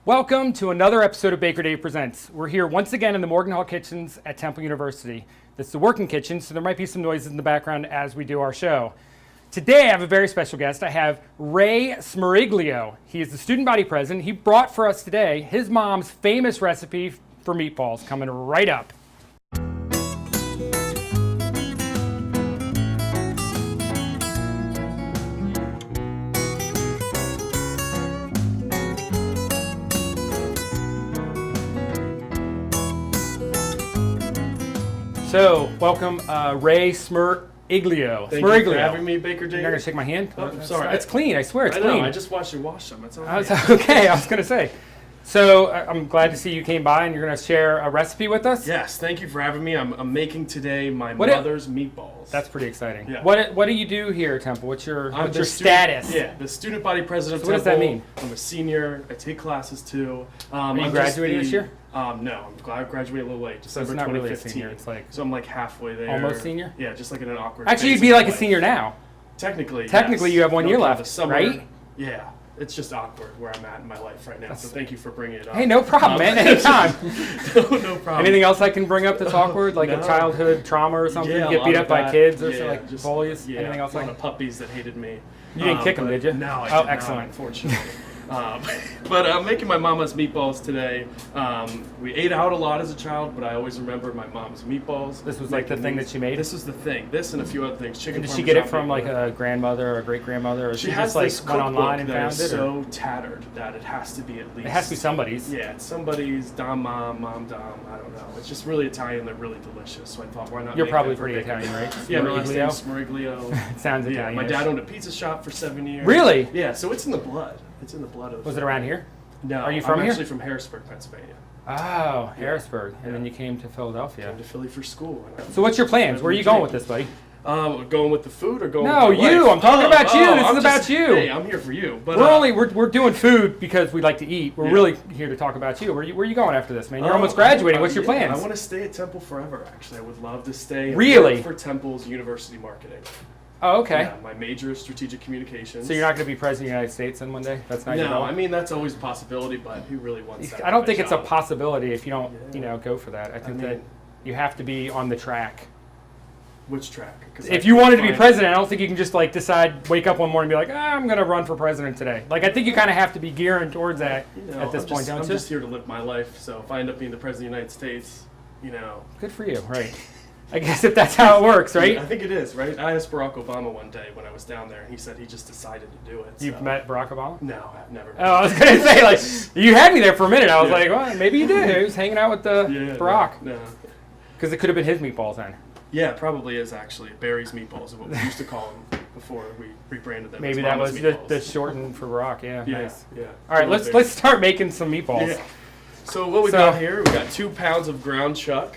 Welcome to another episode of Baker Dave Presents. We're here once again in the Morgan Hall Kitchens at Temple University. This is the working kitchen, so there might be some noises in the background as we do our show. Today I have a very special guest. I have Ray Smeriglio. He is the student body president. He brought for us today his mom's famous recipe for meatballs, coming right up. So, welcome Ray Smeriglio. Thank you for having me, Baker Dave. You're not going to shake my hand? Oh, I'm sorry. It's clean, I swear it's I clean. know, I just watched you wash them. It's all right. Okay, I was going to say. So, I'm glad to see you came by and you're going to share a recipe with us? Yes, thank you for having me. I'm making today my mother's meatballs. That's pretty exciting. Yeah. What do you do here, Temple? What's your status? Yeah, the student body president of Temple. What does that mean? I'm a senior. I take classes too. Are you graduating this year? No, I'm glad I graduated a little late. So it's not really a senior. It's like so I'm like halfway there. Almost senior? Yeah, just like in an awkward. Actually, you'd be like a senior now. Technically, yes. You have 1 year left, summer, right? Yeah. It's just awkward where I'm at in my life right now. So thank you for bringing it up. Hey, no problem, man. Anytime. No problem. Anything else I can bring up that's awkward, like a childhood trauma or something? Yeah, Get beat up by kids or yeah, like bullies? Yeah, Anything else a lot like of puppies that hated me. You didn't kick them, did you? No, I did not, excellent. Unfortunately. But I'm making my mama's meatballs today. We ate out a lot as a child, but I always remember my mom's meatballs. This was like the thing that she made? This was the thing. This and a few other things. Chicken. Did she get it from like a grandmother or a great grandmother, or she just has like this went online and that found is it? so tattered that it has to be at least. It has to be somebody's. Yeah, it's somebody's. Dom, mom, dom. I don't know. It's just really Italian. They're really delicious. So I thought, why not? You're make probably that for pretty Baker? Italian, right? Yeah, my last name's Smeriglio. It sounds Italian. My dad owned a pizza shop for 7 years. Really? Yeah, so it's in the blood. It's in the blood of the Was it around here? No. Are you from I'm here? actually from Harrisburg, Pennsylvania. Oh, Harrisburg. And Yeah. then you came to Philadelphia. Came to Philly for school. So what's your plans? Where are you going with this, buddy? Going with the food or going No, with my you. life? I'm talking about you. This is about you. Hey, I'm here for you. But we're doing food because we like to eat. We're really here to talk about you. Where are you going after this, man? You're almost graduating. What's your plans? I want to stay at Temple forever, actually. I would love to stay and Really? work for Temple's university marketing. Oh, okay. Yeah, my major is strategic communications. So you're not going to be president of the United States then one day? That's not your No, goal? I mean, that's always a possibility, but who really wants that? I don't think kind it's a of job? possibility if you don't, go for that. I think that mean- you have to be on the track. Which track? 'Cause If I you wanted to be find- president, I don't think you can just like decide, wake up one morning and be like, I'm going to run for president today. Like, I think you kind of have to be gearing towards that at this point, don't I'm you? just here to live my life, so if I end up being the president of the United States, Good for you, right? I guess if that's how it works, right? I think it is, right? I asked Barack Obama one day when I was down there, and he said he just decided to do it. You've met Barack Obama? No, I've never. Oh, I was going to say, like, you had me there for a minute. I was Yeah. like, well, maybe you did. He was hanging out with Barack. No. Because it could have been his meatballs then. Yeah, it probably is actually. Barry's Meatballs is what we used to call them before we rebranded them. Maybe as that Mama's was Meatballs. the shortened for Barack. Yeah, Yeah, nice. yeah. All right, let's start making some meatballs. Yeah. So what we got here, we got 2 pounds of ground chuck.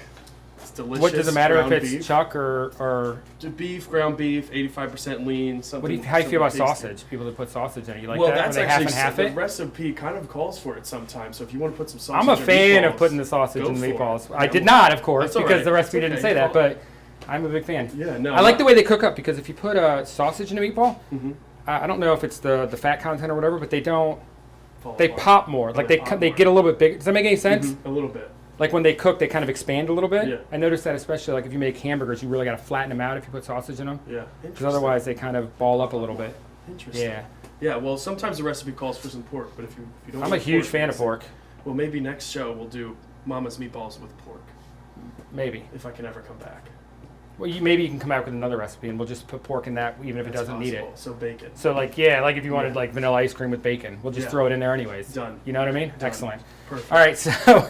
It's delicious. What does it matter if ground it's beef. chuck or Beef, ground beef, 85% lean. Something. how do you feel about tasty. sausage? People that put sausage in it, you like Well, that? that's When they actually half and half the it? recipe kind of calls for it sometimes. So if you want to put some sausage, I'm a in fan meatballs, of putting the sausage go in for meatballs. it. I did not, of course, That's all because right. the recipe It's didn't okay. say that, but I'm a big fan. Yeah, no. I like the way they cook up because if you put a sausage in a meatball, Mhm. I don't know if it's the fat content or whatever, but they Fall they apart. pop more. Like they pop they more. get a little bit bigger. Does that make any sense? Mhm, a little bit. Like when they cook, they kind of expand a little bit. Yeah. I noticed that especially like if you make hamburgers, you really got to flatten them out if you put sausage in them. Yeah. Because otherwise they kind of ball up a little bit. Interesting. Yeah. Yeah. Well, sometimes the recipe calls for some pork, but if you don't. I'm a want huge fan of pork. Well, maybe next show we'll do Mama's Meatballs with pork, Maybe. if I can ever come back. Well, maybe you can come back with another recipe and we'll just put pork in that even if it That's doesn't need it. possible. So bacon. So like if you wanted Yeah. like vanilla ice cream with bacon, we'll just Yeah. throw it in there anyways. Done. You know what I mean? Done. Excellent. Perfect. All right, so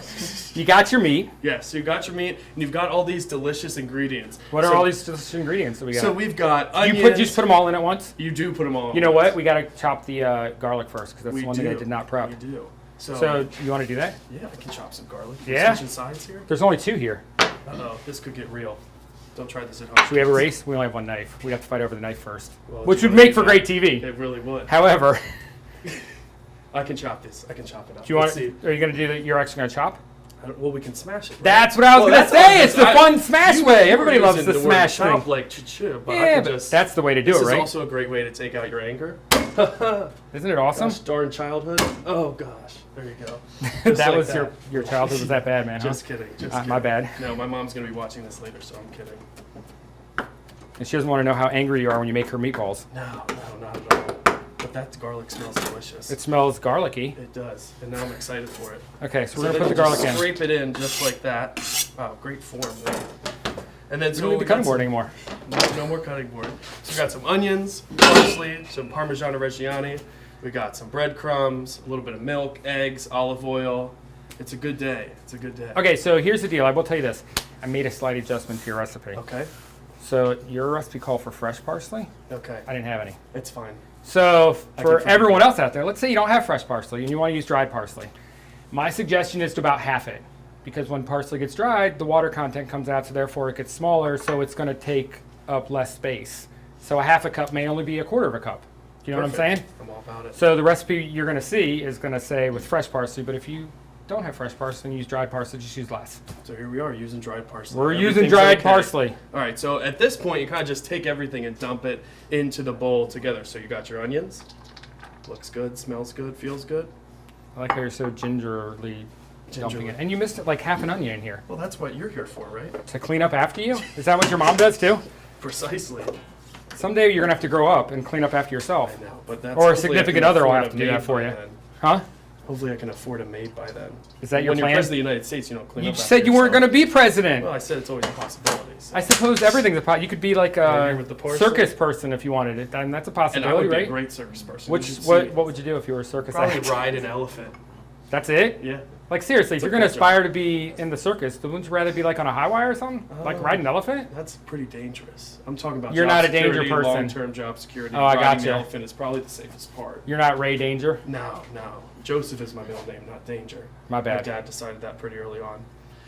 you got your meat. Yeah. So you got your meat, and you've got all these delicious ingredients. What are So- all these delicious ingredients that we got? So we've got you onions. just put them all in at once? You do put them all. You know what? We got to chop the garlic first because that's We the one do. thing I did not prep. We do. So you want to do that? Yeah, I can chop some garlic. Yeah? Switching sides here. There's only 2 here. Uh-oh, this could get real. Don't try this at home. Should we have a race? We only have 1 knife. We have to fight over the knife first, Well, which do you would wanna make do for that? great TV. It really would. However, I can chop this. I can chop it up. do you want? Let's see. Are you going to do that? You're actually going to chop? Well, we can smash it. Right? That's what I was going to say. It's the fun smash way. Everybody loves the smash thing. Like but I Yeah, can but just. that's the way to do This it, is right? also a great way to take out your anger. Isn't it awesome? Gosh darn childhood. Oh gosh, there you go. That Just like was your childhood was that bad, man? Just huh? kidding. Just kidding. My bad. No, my mom's gonna be watching this later, so I'm kidding. And she doesn't want to know how angry you are when you make her meatballs. No, not at all. But that garlic smells delicious. It smells garlicky. It does, and now I'm excited for it. Okay, so we're then gonna put the you garlic just in. Scrape it in just like that. Wow, great form there. And then We don't need the cutting board anymore. No more cutting board. So we got some onions, parsley, some Parmigiano Reggiani. We got some breadcrumbs, a little bit of milk, eggs, olive oil. It's a good day. It's a good day. Okay, so here's the deal. I will tell you this. I made a slight adjustment to your recipe. Okay. So your recipe called for fresh parsley. Okay. I didn't have any. It's fine. So for can everyone else out there, let's say you don't have fresh parsley and you want to use dried parsley. My suggestion is to about half it, because when parsley gets dried, the water content comes out, so therefore it gets smaller, so it's going to take up less space. So a half a cup may only be a quarter of a cup. You know Perfect. what I'm saying? I'm all about it. So the recipe you're going to see is going to say with fresh parsley, but if you don't have fresh parsley and use dried parsley, just use less. So here we are using dried parsley. We're using Everything's dried okay. parsley. All right, so at this point, you kind of just take everything and dump it into the bowl together. So you got your onions. Looks good, smells good, feels good. I like how you're so gingerly dumping Gingerly. it. And you missed like half an onion in here. Well, that's what you're here for, right? To clean up after you? Is that what your mom does too? Precisely. Someday you're going to have to grow up and clean up after yourself. I know, but that's Or a hopefully I significant can other will afford have a to do that maid for by you. then. Huh? Hopefully I can afford a maid by then. Is that your When plan? you're president of the United States, you don't clean You up just after said you weren't going yourself. to be president. Well, I said it's always a possibility. So. I suppose everything's a possibility. You could be like Right here a with the porcelain. circus person if you wanted it. And that's a And I possibility, would be a right? great circus person. Which You should see what it. would you do if you were a circus Probably act? ride an elephant. That's it? Yeah. Like seriously, if It's a you're going to cool aspire job. to be in the circus, wouldn't you rather be like on a high wire or something? Like ride an elephant? That's pretty dangerous. I'm talking about You're job not a danger security, person. long-term job security. Oh, I Riding gotcha. the elephant is probably the safest part. You're not Ray Danger? No. Joseph is my middle name, not Danger. My bad. My dad decided that pretty early on.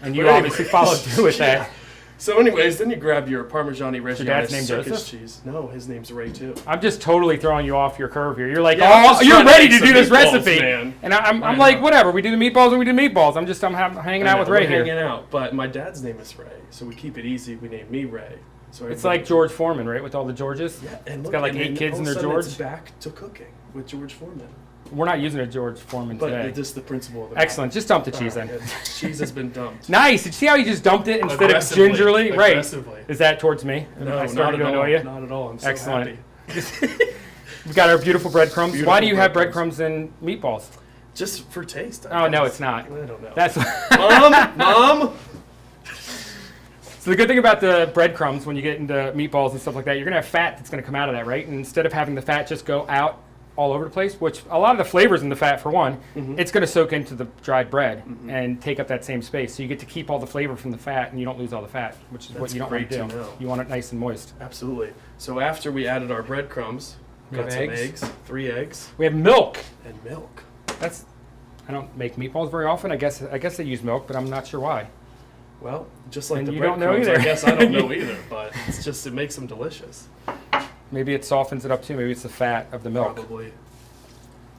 And you But obviously anyways, followed through with yeah. that. So anyways, then you grab your Parmigiani Reggiani dad's name circus Joseph? cheese. No, his name's Ray too. I'm just totally throwing you off your curve here. You're like, Yeah, I'm oh, just you're trying to ready make to do some this meatballs, recipe. man. And I'm I like, know. whatever. We do the meatballs and we do the meatballs. I'm hanging out with We're Ray here. hanging out, but my dad's name is Ray, so we keep it easy. We name me Ray. So It's everybody- like George Foreman, right? With all the Georges. Yeah, and It's look, got like and 8 then kids all in of their a sudden George. It's back to cooking with George Foreman. We're not using a George Foreman But today. it's just the principle of the Excellent. Just dump the cheese in. Cheese has been dumped. Nice. Did you see how you just dumped it instead of Aggressively. gingerly? Right. Aggressively. Is that towards me? No, I not started at to all. annoy you? Not at all. I'm so Excellent. happy. We've got our beautiful breadcrumbs. Why Beautiful do you have breadcrumbs. breadcrumbs in meatballs? Just for taste. Oh, no, guess. it's not. I don't know. That's Mom. So the good thing about the breadcrumbs when you get into meatballs and stuff like that, you're going to have fat that's going to come out of that, right? And instead of having the fat just go out all over the place, which a lot of the flavors in the fat, for one, it's going to soak into the dried bread and take up that same space. So you get to keep all the flavor from the fat and you don't lose all the fat, which is what That's you don't want great to to do. know. You want it nice and moist. Absolutely. So after we added our breadcrumbs, We got have some eggs. 3 eggs, We have milk. and milk. I don't make meatballs very often. I guess they use milk, but I'm not sure why. Well, just like And the you don't know breadcrumbs, I either. guess I don't know either, but it's just, it makes them delicious. Maybe it softens it up too. Maybe it's the fat of the milk. Probably.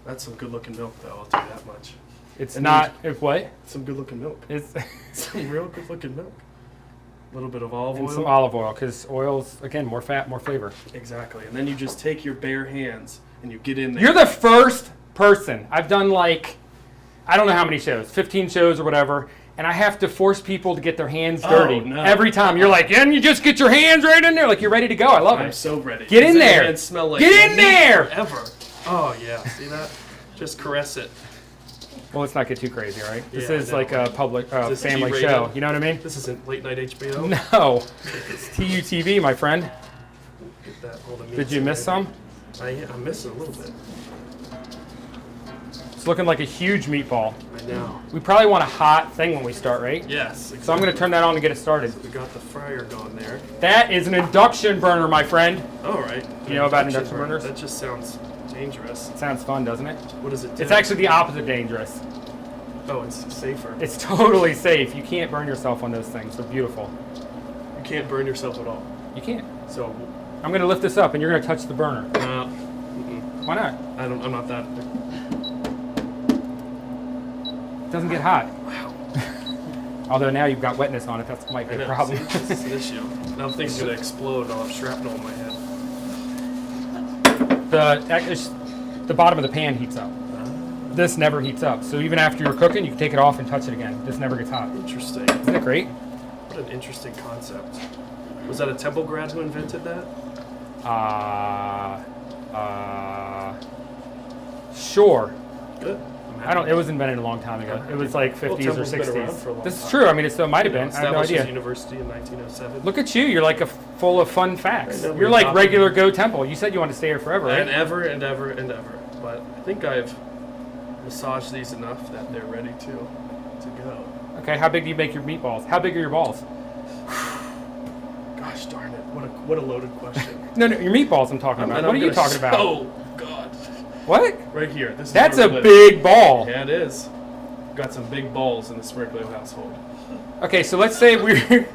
That's some good looking milk, though, I'll tell you that much. It's And not. If what? Some good looking milk. It's Some real good looking milk. A little bit of olive and oil. some olive oil, because oil's again more fat, more flavor. Exactly. And then you just take your bare hands and you get in there. You're the first person. I've done like, I don't know how many shows, 15 shows or whatever, and I have to force people to get their hands dirty no. every time. You're like, and you just get your hands right in there, like you're ready to go. I love I'm it. so ready. Get in Does that there. hand smell like Get in meat there. Forever. Oh yeah. See that? Just caress it. Well, let's not get too crazy, right? This Yeah, is no. like a public this family G-rated? show. You know what I mean? This isn't late night HBO. No, it's TUTV, my friend. Get that all the meat Did you miss in there. some? I'm missing a little bit. It's looking like a huge meatball. I know. We probably want a hot thing when we start, right? Yes. Exactly. So I'm going to turn that on to get it started. We got the fryer going there. That is an induction burner, my friend. All right. You know about induction burners? That just sounds dangerous. Sounds fun, doesn't it? What does it do? It's actually the opposite dangerous. Oh, it's safer. It's totally safe. You can't burn yourself on those things. They're beautiful. You can't burn yourself at all. You can't. So, I'm going to lift this up and you're going to touch the burner. Why not? I'm not that. It doesn't get hot. Wow. Although now you've got wetness on it. That might be I a know. problem. See, this is an issue. Now things gonna explode. I'll have shrapnel in my head. the bottom of the pan heats up. This never heats up. So even after you're cooking, you can take it off and touch it again. This never gets hot. Interesting. Isn't that great? What an interesting concept. Was that a Temple grad who invented that? Sure. Good. It was invented a long time ago. It was like 50s or Temple's been around 60s. for a long This is time. true. I mean, it might have been. I have no Established as a idea. university in 1907. Look at you. You're like full of fun facts. I know, You're we like adopted- regular Go Temple. You said you want to stay here forever, right? And ever and ever and ever. But I think I've massaged these enough that they're ready to go. Okay, how big do you make your meatballs? How big are your balls? Gosh darn it! What a loaded question. No, your meatballs I'm talking about. And What are I'm you gonna talking about? Oh God! What? Right here. This is That's where a we live. big ball. Yeah, it is. Got some big balls in the Smeriglio household. Okay, so let's say we're...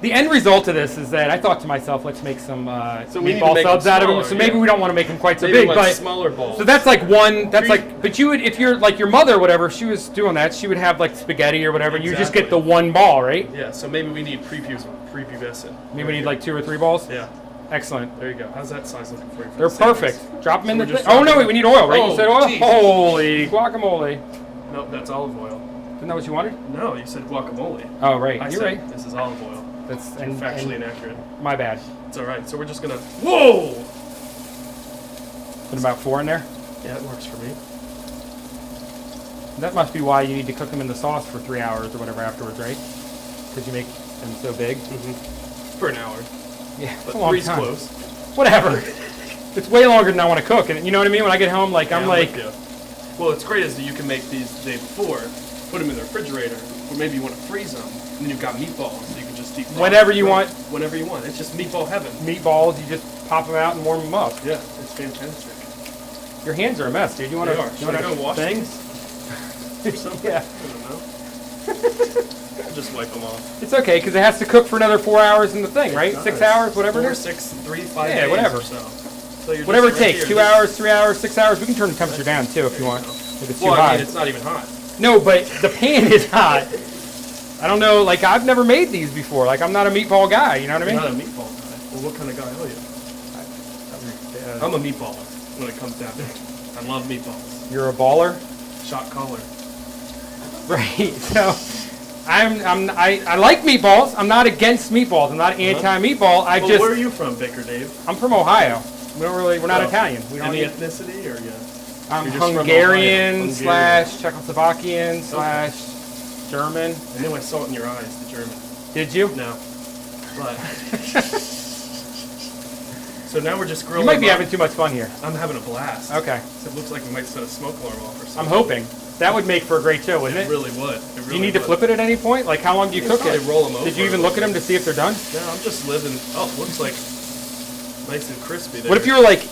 The end result of this is that I thought to myself, let's make some So we need to meatball make subs them out of them. smaller, So maybe yeah. we don't want to make them quite so Maybe big, like but smaller balls. so that's like one. That's Pre- like, but you would, if you're like your mother, or whatever, she was doing that. She would have like spaghetti or whatever. And you just get the Exactly. one ball, right? Yeah. So maybe we need prepubescent. Maybe we need like 2 or 3 balls. Yeah. Excellent. There you go. How's that size looking for you? For They're the sandwiches? perfect. Drop them in So the we're thing. just Oh no, dropping- wait, we need oil, right? You Oh, said oil. geez. Holy guacamole! Nope, that's olive oil. Isn't that what you wanted? No, you said guacamole. Oh right, I you're said right. this is olive oil. That's Factually inaccurate. my bad. It's all right. So we're just gonna. Whoa! Put about 4 in there. Yeah, it works for me. That must be why you need to cook them in the sauce for 3 hours or whatever afterwards, right? Because you make them so big. For an hour. Yeah, But a long three's time. close. Whatever. It's way longer than I want to cook, and you know what I mean. When I get home, like I'm Yeah, like, with you. Well, what's great is that you can make these the day before, put them in the refrigerator, or maybe you want to freeze them, and then you've got meatballs, so you can just deep fry Whenever them. you want. Whenever you want. It's just meatball heaven. meatballs. You just pop them out and warm them up. Yeah, it's fantastic. Your hands are a mess, dude. You want They are. to? Should I go wash things? Or something? Yeah. I don't know. I'll just wipe them off. It's okay because it has to cook for another 4 hours in the thing, right? 6 Nice. hours, whatever it 4, is. 6, 3, 5 Yeah, days whatever. or so. So you're Whatever it just right takes. here. 2 hours, 3 hours, 6 hours. We can turn the temperature down too if you want. If it's too Well, I hot. mean, it's not even hot. No, but the pan is hot. I don't know. Like I've never made these before. Like I'm not a meatball guy. You know what I You're mean? not a meatball guy. Well, what kind of guy are you? I'm a meatballer when it comes down to it. I love meatballs. You're a baller. Shot caller. Right. So I like meatballs. I'm not against meatballs. I'm not anti-meatball. I Well, just where are you from, Baker Dave? I'm from Ohio. We're not Italian. We don't Any eat. ethnicity or yeah? I'm You're just from Hungarian Ohio. slash Czechoslovakian slash German. I knew I saw it in your eyes, the German. Did you? No. But so now we're just You grilling. might be them up. having too much fun here. I'm having a blast. Okay. So it looks like we might set a smoke alarm off or something. I'm hoping. That would make for a great show, wouldn't It it? really would. It Do really you need to would. flip it at any point? Like how long do you cook probably it? roll 'em over Did you a even little look at them to see if they're done? No, I'm just living. Oh, looks like nice and crispy. There. What if you were like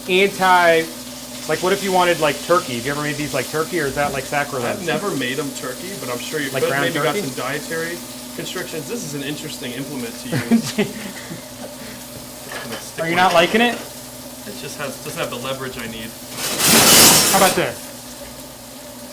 like what if you wanted like turkey? Have you ever made these like turkey or is that like sacrilege? I've never made them turkey, but I'm sure you Like could. ground Maybe got turkey? some dietary constrictions. This is an interesting implement to use. Are you not liking it? It doesn't have the leverage I need. How about this?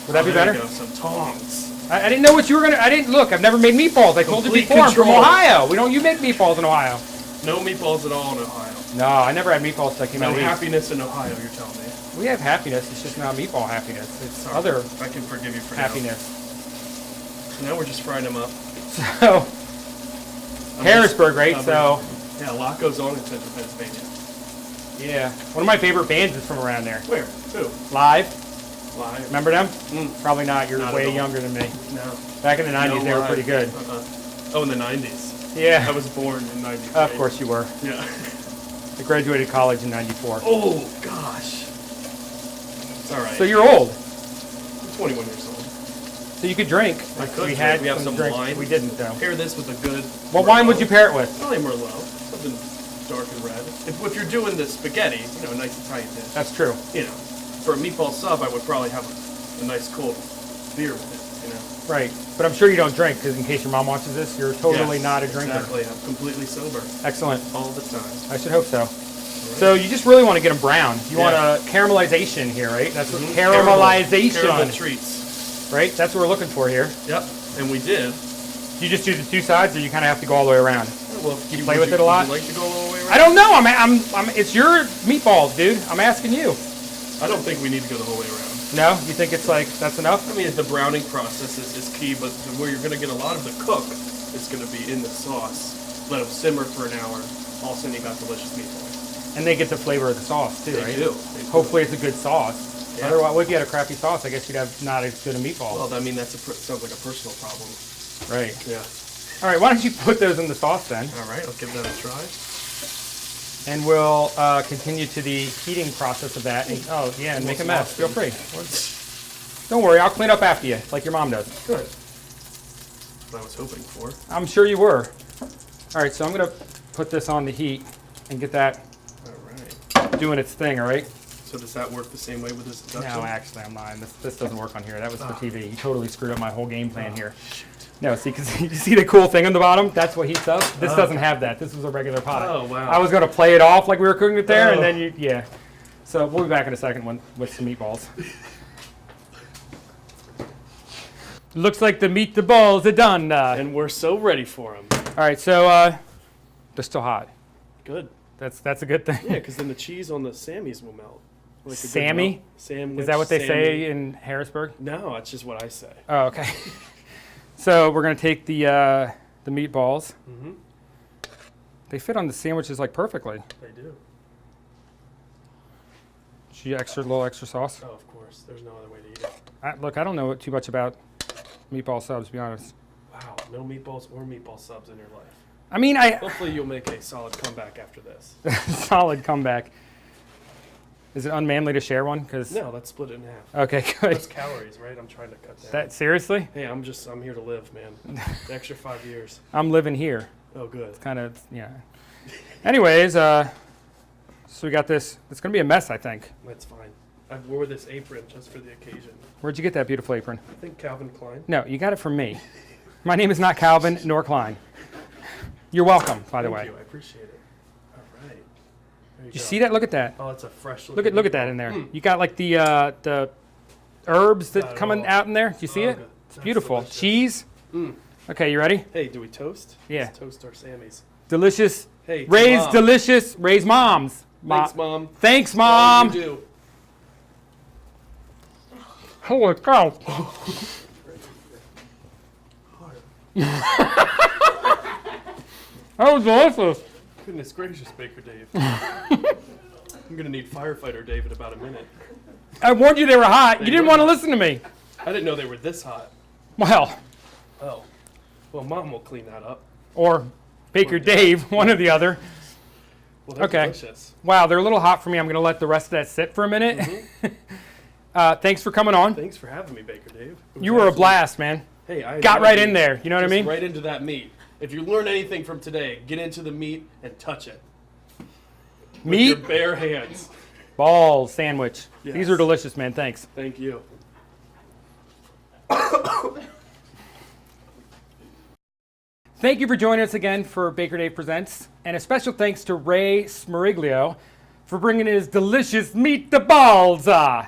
Would that be There better? you go, some tongs. I didn't know what you were gonna. I didn't look. I've never made meatballs. I told you Complete before. I'm from control. Ohio. You make meatballs in Ohio. No meatballs at all in Ohio. No, I never had meatballs till I came No out east. happiness in Ohio, you're telling me. We have happiness. It's just not meatball happiness. It's Sorry. other I can forgive you for happiness. now. Now we're just frying them up. So I'm Harrisburg, just right? covering- So Yeah, a lot goes on in Central Pennsylvania. yeah, one of my favorite bands is from around there. Where? Who? Live. Live. Remember them? Mm. Probably not. You're Not at way all. younger than me. No. Back in the 90s, they were Live. pretty good. Oh, in the 90s. Yeah. I was born in 93. Of course you were. Yeah. I graduated college in 94. Oh, gosh. It's all right. So you're old. I'm 21 years old. So you could drink. I could We drink. had We have some drinks. wine. We didn't though. Pair this with a good... What wine would you pair it with? Probably Merlot. Something dark and red. If you're doing the spaghetti, a nice Italian dish. That's true. For a meatball sub, I would probably have a nice cold beer with it, Right. But I'm sure you don't drink because in case your mom watches this, you're totally Yes, not a drinker. Exactly. I'm completely sober Excellent. all the time. I should hope so. So you just really want to get them brown. You want Yeah. a caramelization here, right? That's what Caramel caramelization, treats. right? That's what we're looking for here. Yep. And we did. Do you just do the two sides, or you kind of have to go all the way around? Well, You play with it a lot? Would you like to go all the way around? I don't know. It's your meatballs, dude. I'm asking you. I don't think we need to go the whole way around. No? You think it's like, that's enough? I mean, the browning process is key, but where you're going to get a lot of the cook is going to be in the sauce. Let them simmer for an hour. All of a sudden, you got delicious meatballs. And they get the flavor of the sauce too, right? They do. Hopefully it's a good sauce. Yeah. Otherwise, what if you had a crappy sauce? I guess you'd have not as good a meatball. Well, I mean, sounds like a personal problem. Right. Yeah. All right, why don't you put those in the sauce then? All right, I'll give that a try. And we'll continue to the heating process of that. And, oh, yeah, and make a mess. Feel free. Don't worry, I'll clean up after you, like your mom does. Good. What I was hoping for. I'm sure you were. All right, so I'm going to put this on the heat and get that All right. doing its thing, all right? So does that work the same way with this induction? No, actually, I'm lying. This doesn't work on here. That was for TV. You totally screwed up my whole game plan here. Shoot. No, see, because you see the cool thing on the bottom? That's what heats up. This doesn't have that. This was a regular pot. Oh, wow. I was going to play it off like we were cooking it there, and then yeah. So we'll be back in a second with some meatballs. Looks like the meatballs are done. And we're so ready for them. All right, so they're still hot. Good. That's a good thing. Yeah, because then the cheese on the Sammys will melt. Like a good Sammy? melt. Sandwich, Is that what they Sammy. say in Harrisburg? No, it's just what I say. Oh, okay. So we're gonna take the meatballs. Mm-hmm. They fit on the sandwiches like perfectly. They do. Should you little extra sauce? Oh, of course. There's no other way to eat it. Look, I don't know too much about meatball subs, to be honest. Wow, no meatballs or meatball subs in your life. I mean, I Hopefully you'll make a solid comeback after this. solid comeback. Is it unmanly to share one? Cause No, let's split it in half. okay, good. That's calories, right? I'm trying to cut down. That seriously? Hey, I'm here to live, man. The extra 5 years. I'm living here. Oh, good. Kind of, yeah. Anyways, so we got this. It's gonna be a mess, I think. That's fine. I wore this apron just for the occasion. Where'd you get that beautiful apron? I think Calvin Klein. No, you got it from me. My name is not Calvin nor Klein. You're welcome, by the way. Thank you. I appreciate it. All right. There You go. see that? Look at that. Oh, it's a fresh Look at that in there. You got like the herbs Got that it coming all. out in there. Do you see Oh, it? good. It's That's beautiful. delicious. Cheese. Mm. Okay, you ready? Hey, do we toast? Yeah. Let's toast our Sammys. Delicious. Hey, Ray's Mom. delicious. Ray's mom's. Thanks, Mom. Thanks, For all Mom. you do. Holy cow. That was delicious. Goodness gracious, Baker Dave. I'm gonna need firefighter Dave in about a minute. I warned you they were hot. You They didn't were want to hot. listen to me. I didn't know they were this hot. Well, Oh. Well, Mom will clean that up. or Baker Or Dave, one or the other. Well, they're Okay. delicious. Wow, they're a little hot for me. I'm going to let the rest of that sit for a minute. Thanks for coming on. Thanks for having me, Baker Dave. It was You were a absolute- blast, man. Hey, I Got enjoyed right it. in there. You know what I Just mean? Right into that meat. If you learn anything from today, get into the meat and touch it. With Meat your bare hands. balls sandwich. These Yes. are delicious, man. Thanks. Thank you. Thank you for joining us again for Baker Dave Presents. And a special thanks to Ray Smeriglio for bringing his delicious meatballs.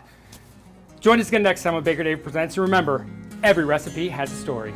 Join us again next time on Baker Dave Presents. And remember, every recipe has a story.